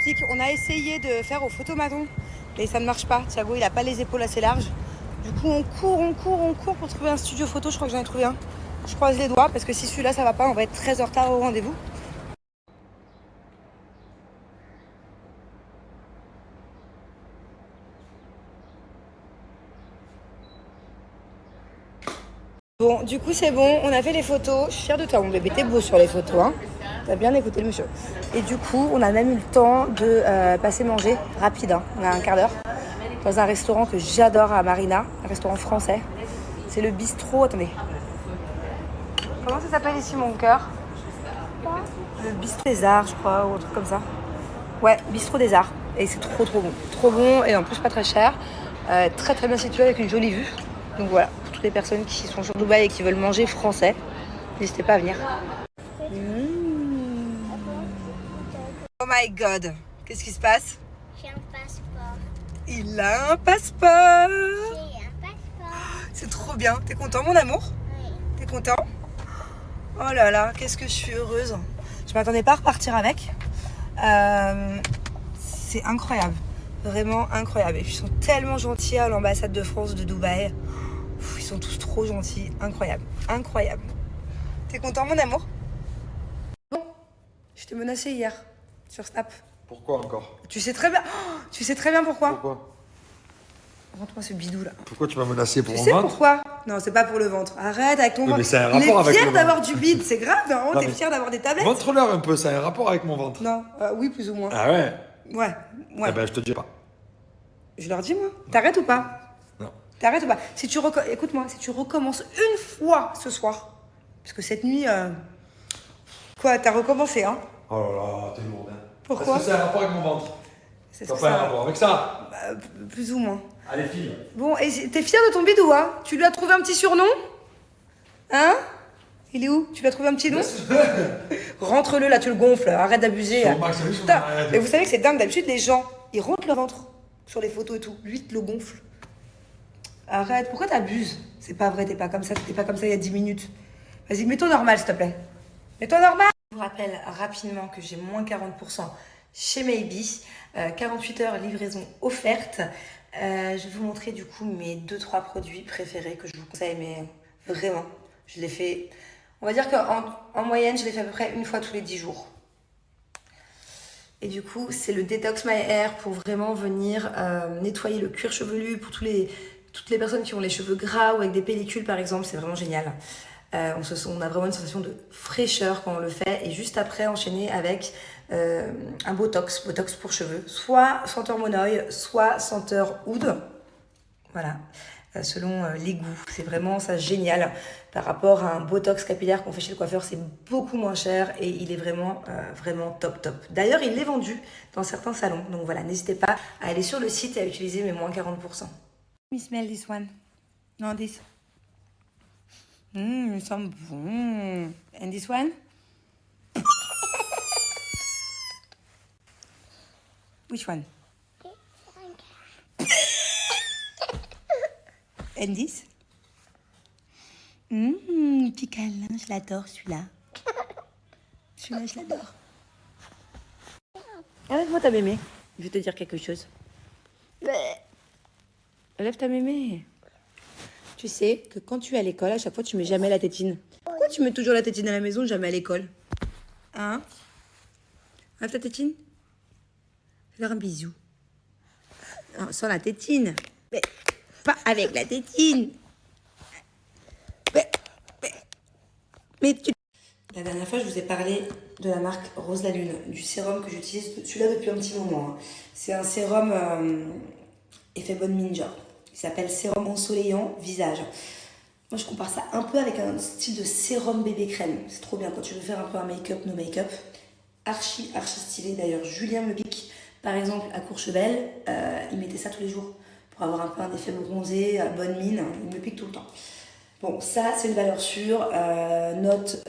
explique. On a essayé de faire au photomaton, mais ça ne marche pas. Thiago, il a pas les épaules assez larges. Du coup, on court pour trouver un studio photo. Je crois que j'en ai trouvé un. Je croise les doigts parce que si celui-là ça va pas, on va être très en retard au rendez-vous. Bon, du coup c'est bon, on a fait les photos. Je suis fière de toi mon bébé, t'es beau sur les photos, hein. T'as bien écouté le monsieur. Et du coup, on a même eu le temps de passer manger rapide, hein. On a un quart d'heure dans un restaurant que j'adore à Marina, un restaurant français. C'est le bistrot, attendez. Comment ça s'appelle ici mon cœur? Le bistrot des arts, je crois, ou un truc comme ça. Ouais, bistrot des arts. Et c'est trop bon. Trop bon et en plus pas très cher. Très bien situé avec une jolie vue. Donc voilà, pour toutes les personnes qui sont sur Dubaï et qui veulent manger français, n'hésitez pas à venir. Oh my god, qu'est-ce qui se passe? J'ai un passeport. Il a un passeport. J'ai un passeport. C'est trop bien. T'es content mon amour? Oui. T'es content? Oh là là, qu'est-ce que je suis heureuse. Je m'attendais pas à repartir avec. C'est incroyable. Vraiment incroyable. Et puis ils sont tellement gentils à l'ambassade de France de Dubaï. Ils sont tous trop gentils. Incroyable. Incroyable. T'es content mon amour? Bon, je t'ai menacé hier sur Snap. Pourquoi encore? Tu sais très bien. Oh, tu sais très bien pourquoi. Pourquoi? Rentre-moi ce bidou là. Pourquoi tu m'as menacé pour Tu mon sais ventre? pourquoi? Non, c'est pas pour le ventre. Arrête avec ton Oui, ventre. mais c'est un Il rapport est avec fier le d'avoir ventre. du bide, c'est grave, non? Non, T'es mais- fier d'avoir des tablettes? Montre-leur un peu, ça a un rapport avec mon ventre. Non, oui, plus ou moins. Ah ouais? Ouais. Eh ben, je te dis pas. Je leur dis, moi. T'arrêtes ou pas? Non. T'arrêtes ou pas? Si tu écoute-moi, si tu recommences une fois ce soir, parce que cette nuit, quoi, t'as recommencé, hein? Oh là là, t'es lourde. Hein. Pourquoi? Est-ce que c'est un rapport avec mon ventre? C'est T'as ce que pas un ça... rapport avec ça? Plus ou moins. Allez, file. Bon, et t'es fier de ton bidou, hein? Tu lui as trouvé un petit surnom? Hein? Il est où? Tu lui as trouvé un petit nom? Rentre-le, là, tu le gonfles. Arrête d'abuser. Sur Max, oui, sur Putain, Max. mais vous savez que c'est dingue. D'habitude, les gens, ils rentrent leur ventre sur les photos et tout. Lui, il te le gonfle. Arrête. Pourquoi t'abuses? C'est pas vrai, t'es pas comme ça. T'étais pas comme ça il y a 10 minutes. Vas-y, mets-toi normal, s'il te plaît. Mets-toi normal. Je vous rappelle rapidement que j'ai moins 40% chez Maybe. 48 heures livraison offerte. Je vais vous montrer du coup mes 2-3 produits préférés que je vous conseille, mais vraiment, je les fais... On va dire qu'en moyenne, je les fais à peu près une fois tous les 10 jours. Et du coup, c'est le Detox My Hair pour vraiment venir nettoyer le cuir chevelu pour toutes les personnes qui ont les cheveux gras ou avec des pellicules par exemple, c'est vraiment génial. On a vraiment une sensation de fraîcheur quand on le fait et juste après enchaîner avec un botox pour cheveux, soit senteur monoï, soit senteur oud. Voilà. Selon les goûts. C'est vraiment ça génial par rapport à un botox capillaire qu'on fait chez le coiffeur, c'est beaucoup moins cher et il est vraiment top. D'ailleurs, il est vendu dans certains salons. Donc voilà, n'hésitez pas à aller sur le site et à utiliser mes moins 40%. Let me smell this one. No, this. It sent bon. And this one? Which one? And this? Petit câlin, je l'adore celui-là. Celui-là, je l'adore. Lève-moi ta mémé. Je vais te dire quelque chose. Lève ta mémé. Tu sais que quand tu es à l'école, à chaque fois, tu mets jamais la tétine. Pourquoi tu mets toujours la tétine à la maison, jamais à l'école? Hein? Lève ta tétine. Fais-leur un bisou. Non, sans la tétine. Mais pas avec la tétine. Mais tu... La dernière fois, je vous ai parlé de la marque Rose la Lune, du sérum que j'utilise, celui-là depuis un petit moment. Hein. C'est un sérum effet bonne mine, genre. Il s'appelle sérum ensoleillant visage. Moi, je compare ça un peu avec un style de sérum bébé crème. C'est trop bien quand tu veux faire un peu un make-up, no make-up. Archi stylé. D'ailleurs, Julien me pique, par exemple, à Courchevel, il mettait ça tous les jours pour avoir un peu un effet bronzé, bonne mine. Il me pique tout le temps. Bon, ça, c'est une valeur sûre. Note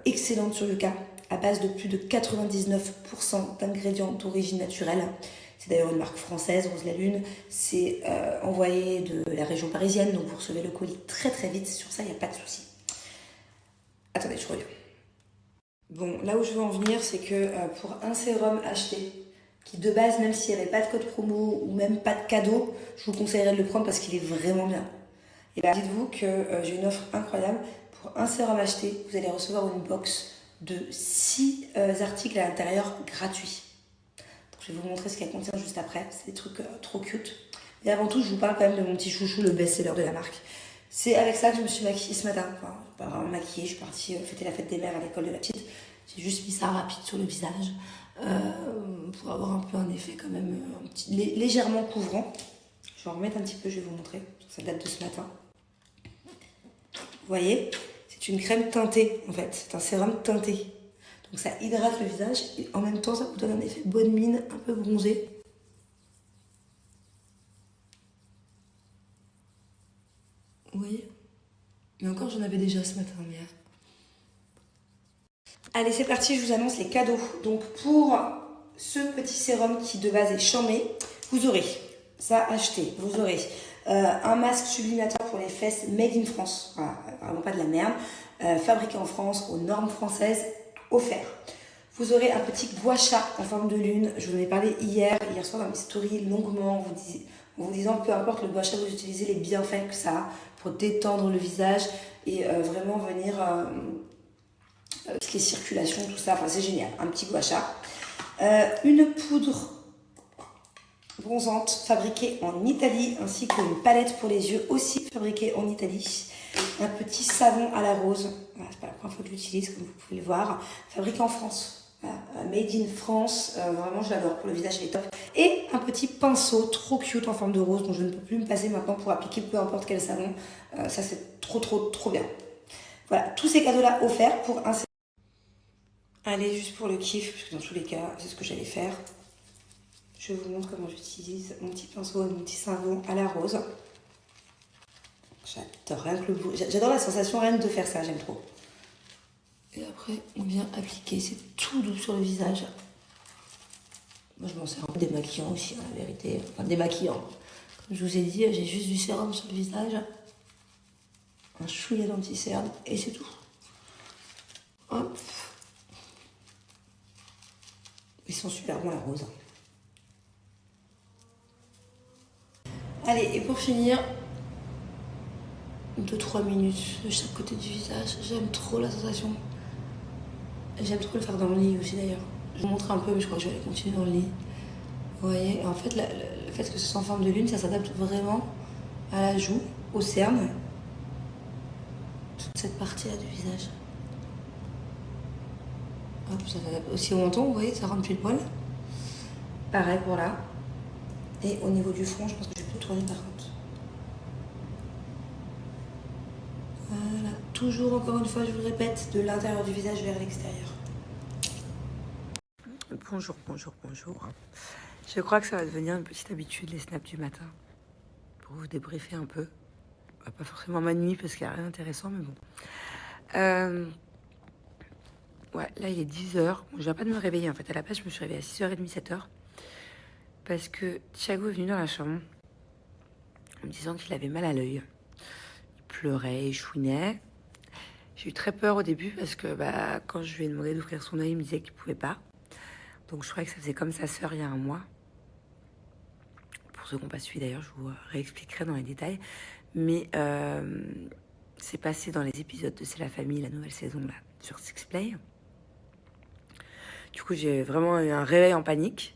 excellente sur Yuka, à base de plus de 99% d'ingrédients d'origine naturelle. C'est d'ailleurs une marque française, Rose la Lune. C'est envoyé de la région parisienne, donc vous recevez le colis très vite. Sur ça, il n'y a pas de souci. Attendez, je reviens. Bon, là où je veux en venir, c'est que pour un sérum acheté qui de base, même s'il n'y avait pas de code promo ou même pas de cadeau, je vous conseillerais de le prendre parce qu'il est vraiment bien. Et bien, dites-vous que j'ai une offre incroyable. Pour un sérum acheté, vous allez recevoir une box de 6 articles à l'intérieur gratuits. Donc, je vais vous montrer ce qu'elle contient juste après. C'est des trucs trop cute. Mais avant tout, je vous parle quand même de mon petit chouchou, le best-seller de la marque. C'est avec ça que je me suis maquillée ce matin. Enfin, pas vraiment maquillée, je suis partie fêter la fête des mères à l'école de la petite. J'ai juste mis ça rapide sur le visage pour avoir un peu un effet quand même légèrement couvrant. Je vais en remettre un petit peu, je vais vous montrer. Ça date de ce matin. Vous voyez, c'est une crème teintée en fait. C'est un sérum teinté. Donc ça hydrate le visage et en même temps ça vous donne un effet bonne mine, un peu bronzé. Vous voyez? Mais encore j'en avais déjà ce matin. Mais... Allez c'est parti, je vous annonce les cadeaux. Donc pour ce petit sérum qui de base est chambé, vous aurez ça acheté, vous aurez un masque sublimateur pour les fesses made in France, voilà, vraiment pas de la merde, fabriqué en France, aux normes françaises, offert. Vous aurez un petit gua sha en forme de lune, je vous en ai parlé hier soir dans mes stories longuement, en vous disant peu importe le gua sha, vous utilisez les bienfaits que ça a pour détendre le visage et vraiment venir ce qui est circulation, tout ça, enfin c'est génial, un petit gua sha. Une poudre bronzante fabriquée en Italie ainsi qu'une palette pour les yeux aussi fabriquée en Italie. Un petit savon à la rose, voilà, c'est pas la première fois que je l'utilise comme vous pouvez le voir, fabriqué en France, voilà, made in France, vraiment je l'adore, pour le visage elle est top. Et un petit pinceau trop cute en forme de rose dont je ne peux plus me passer maintenant pour appliquer peu importe quel savon, ça c'est trop bien. Voilà, tous ces cadeaux là offerts pour un... Allez, juste pour le kiff, parce que dans tous les cas c'est ce que j'allais faire. Je vous montre comment j'utilise mon petit pinceau et mon petit savon à la rose. J'adore rien que le bout. J'adore la sensation rien de faire ça, j'aime trop. Et après, on vient appliquer. C'est tout doux sur le visage. Moi, je m'en sers un peu démaquillant aussi, en la vérité. Enfin, démaquillant. Comme je vous ai dit, j'ai juste du sérum sur le visage. Un chouïa d'anti-cerne et c'est tout. Hop. Ils sont super bons, la rose. Allez, et pour finir, 2-3 minutes de chaque côté du visage. J'aime trop la sensation. J'aime trop le faire dans le lit aussi d'ailleurs. Je vous montre un peu, mais je crois que je vais aller continuer dans le lit. Vous voyez, en fait, le fait que ce soit en forme de lune, ça s'adapte vraiment à la joue, au cerne. Toute cette partie-là du visage. Hop, ça s'adapte aussi au menton, vous voyez, ça rentre pile poil. Pareil pour là. Et au niveau du front, je pense que je vais plus tourner par contre. Voilà, toujours encore une fois, je vous le répète, de l'intérieur du visage vers l'extérieur. Bonjour. Je crois que ça va devenir une petite habitude, les snaps du matin. Pour vous débriefer un peu. Pas forcément ma nuit, parce qu'il n'y a rien d'intéressant, mais bon. Ouais, là, il est 10h. Bon, je viens pas de me réveiller, en fait. À la base, je me suis réveillée à 6h30, 7h. Parce que Thiago est venu dans la chambre en me disant qu'il avait mal à l'œil. Il pleurait, il chouinait. J'ai eu très peur au début parce que quand je lui ai demandé d'ouvrir son œil, il me disait qu'il pouvait pas. Donc je croyais que ça faisait comme sa sœur il y a un mois. Pour ceux qui n'ont pas suivi d'ailleurs, je vous réexpliquerai dans les détails. Mais c'est passé dans les épisodes de C'est la famille, la nouvelle saison là, sur Sixplay. Du coup, j'ai vraiment eu un réveil en panique.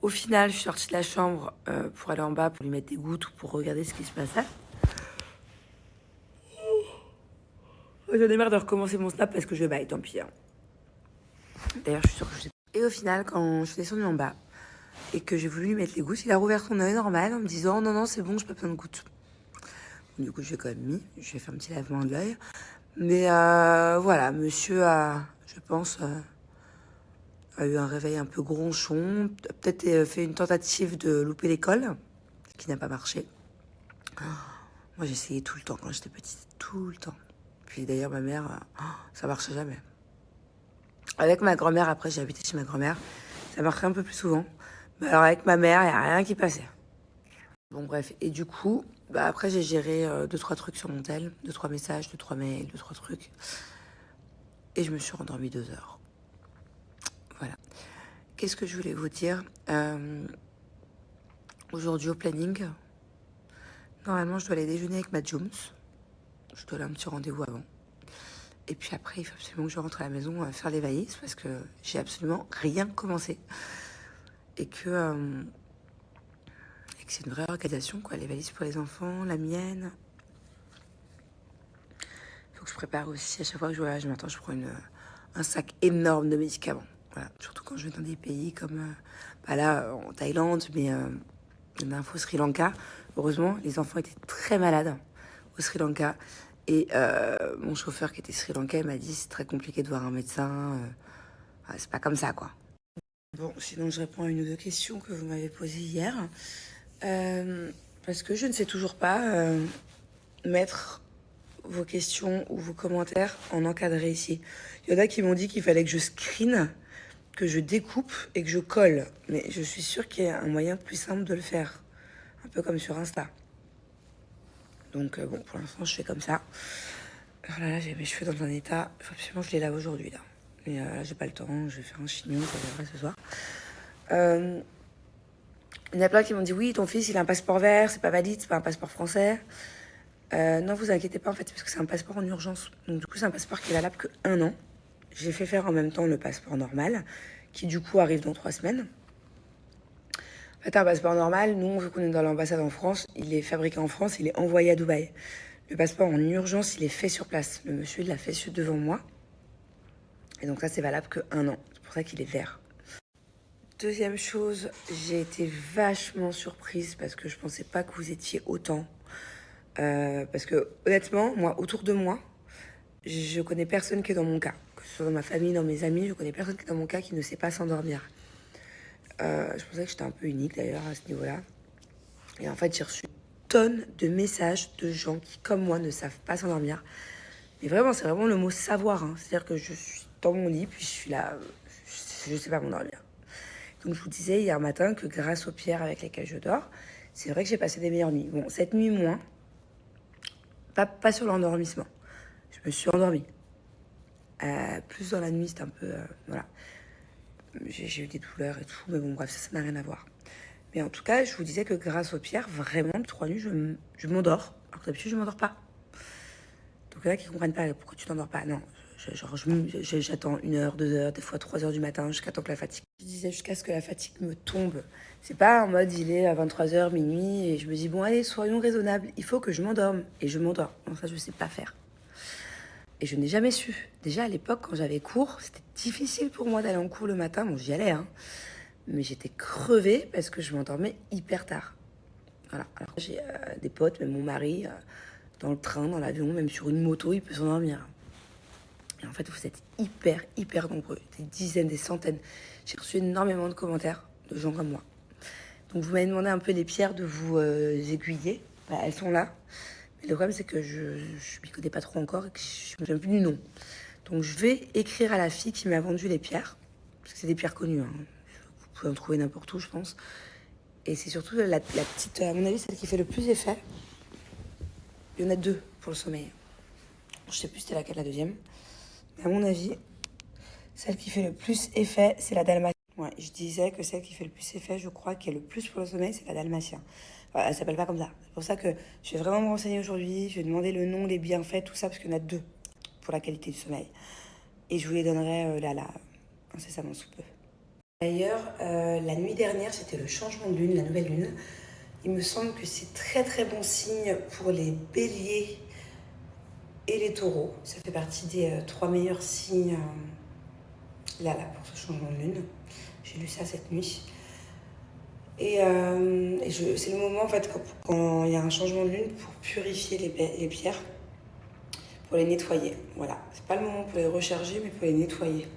Au final, je suis sortie de la chambre pour aller en bas pour lui mettre des gouttes ou pour regarder ce qui se passait. J'en ai marre de recommencer mon snap parce que je baille, tant pis. Hein. D'ailleurs, je suis sûre que je... Et au final, quand je suis descendue en bas et que j'ai voulu lui mettre les gouttes, il a rouvert son œil normal en me disant « Non, c'est bon, je n'ai pas besoin de gouttes. » Du coup, j'ai quand même mis. Je vais faire un petit lavement de l'œil. Mais voilà, monsieur a, je pense... a eu un réveil un peu gronchon, peut-être fait une tentative de louper l'école, ce qui n'a pas marché. Moi, j'essayais tout le temps quand j'étais petite, tout le temps. Puis d'ailleurs, ma mère, ça marchait jamais. Avec ma grand-mère, après, j'ai habité chez ma grand-mère, ça marchait un peu plus souvent. Mais alors, avec ma mère, il n'y a rien qui passait. Bon, bref. Et du coup, après, j'ai géré 2-3 trucs sur mon tel, 2-3 messages, 2-3 mails, 2-3 trucs. Et je me suis rendormie 2 heures. Voilà. qu'est-ce que je voulais vous dire aujourd'hui au planning, normalement je dois aller déjeuner avec Matt Jones. Je dois aller un petit rendez-vous avant. Et puis après, il faut absolument que je rentre à la maison faire les valises parce que j'ai absolument rien commencé. Et que c'est une vraie organisation, quoi. Les valises pour les enfants, la mienne. Il faut que je prépare aussi. À chaque fois que je voyage, maintenant, je prends un sac énorme de médicaments. Voilà. Surtout quand je vais dans des pays comme là, en Thaïlande, mais il y en a un au Sri Lanka. Heureusement, les enfants étaient très malades au Sri Lanka. Et mon chauffeur qui était Sri Lankais m'a dit c'est très compliqué de voir un médecin. C'est pas comme ça, quoi. Bon, sinon je réponds à une ou deux questions que vous m'avez posées hier. Parce que je ne sais toujours pas mettre vos questions ou vos commentaires en encadré ici. Il y en a qui m'ont dit qu'il fallait que je screen, que je découpe et que je colle. Mais je suis sûre qu'il y a un moyen plus simple de le faire. Un peu comme sur Insta. Donc bon, pour l'instant, je fais comme ça. Alors là, j'ai mes cheveux dans un état. Il faut absolument que je les lave aujourd'hui, là. Mais là, j'ai pas le temps. Je vais faire un chignon, ça viendra ce soir. Il y en a plein qui m'ont dit oui, ton fils, il a un passeport vert, c'est pas valide, c'est pas un passeport français. Non, vous inquiétez pas, en fait, parce que c'est un passeport en urgence. Donc du coup, c'est un passeport qui est valable que 1 an. J'ai fait faire en même temps le passeport normal, qui du coup arrive dans 3 semaines. En fait, un passeport normal, nous, vu qu'on est dans l'ambassade en France, il est fabriqué en France, il est envoyé à Dubaï. Le passeport en urgence, il est fait sur place. Le monsieur, il l'a fait devant moi. Et donc ça, c'est valable que 1 an. C'est pour ça qu'il est vert. Deuxième chose, j'ai été vachement surprise parce que je pensais pas que vous étiez autant. Parce que honnêtement, moi, autour de moi, je connais personne qui est dans mon cas. Que ce soit dans ma famille, dans mes amis, je connais personne qui est dans mon cas qui ne sait pas s'endormir. Je pensais que j'étais un peu unique d'ailleurs à ce niveau-là. Et en fait, j'ai reçu tonnes de messages de gens qui, comme moi, ne savent pas s'endormir. Mais vraiment, c'est vraiment le mot savoir. Hein. C'est-à-dire que je suis dans mon lit, puis je suis là, je sais pas m'endormir. Donc je vous disais hier matin que grâce aux pierres avec lesquelles je dors, c'est vrai que j'ai passé des meilleures nuits. Bon, cette nuit moins, pas sur l'endormissement. Je me suis endormie. Plus dans la nuit, c'était un peu... voilà. J'ai eu des douleurs et tout, mais bon, bref, ça n'a rien à voir. Mais en tout cas, je vous disais que grâce aux pierres, vraiment, 3 nuits, je m'endors. Alors que d'habitude, je ne m'endors pas. Donc il y en a qui ne comprennent pas pourquoi tu t'endors pas. Non, j'attends 1 heure, 2 heures, des fois 3 heures du matin, jusqu'à temps que la fatigue. Je disais jusqu'à ce que la fatigue me tombe. C'est pas en mode il est à 23 heures, minuit, et je me dis bon allez, soyons raisonnables, il faut que je m'endorme. Et je m'endors. Non, ça je sais pas faire. Et je n'ai jamais su. Déjà à l'époque, quand j'avais cours, c'était difficile pour moi d'aller en cours le matin. Bon, j'y allais, hein. Mais j'étais crevée parce que je m'endormais hyper tard. Voilà. Alors j'ai des potes, même mon mari, dans le train, dans l'avion, même sur une moto, il peut s'endormir. Et en fait, vous êtes hyper nombreux. Des dizaines, des centaines. J'ai reçu énormément de commentaires de gens comme moi. Donc vous m'avez demandé un peu les pierres de vous aiguiller. Bah, elles sont là. Mais le problème, c'est que je m'y connais pas trop encore et que je me souviens plus du nom. Donc je vais écrire à la fille qui m'a vendu les pierres. Parce que c'est des pierres connues. Hein. Vous pouvez en trouver n'importe où, je pense. Et c'est surtout la petite, à mon avis, celle qui fait le plus effet. Il y en a 2 pour le sommeil. Je sais plus c'était laquelle la deuxième. Mais à mon avis, celle qui fait le plus effet, c'est la dalmatienne. Ouais, je disais que celle qui fait le plus effet, je crois, qui est le plus pour le sommeil, c'est la dalmatien. Enfin, elle s'appelle pas comme ça. C'est pour ça que je vais vraiment me renseigner aujourd'hui. Je vais demander le nom, les bienfaits, tout ça, parce qu'il y en a 2 pour la qualité du sommeil. Et je vous les donnerai là, incessamment sous peu. D'ailleurs, la nuit dernière, c'était le changement de lune, la nouvelle lune. Il me semble que c'est très bon signe pour les béliers et les taureaux. Ça fait partie des 3 meilleurs signes là, pour ce changement de lune. J'ai lu ça cette nuit. Et c'est le moment, en fait, quand il y a un changement de lune, pour purifier les pierres, pour les nettoyer. Voilà. C'est pas le moment pour les recharger, mais pour les nettoyer.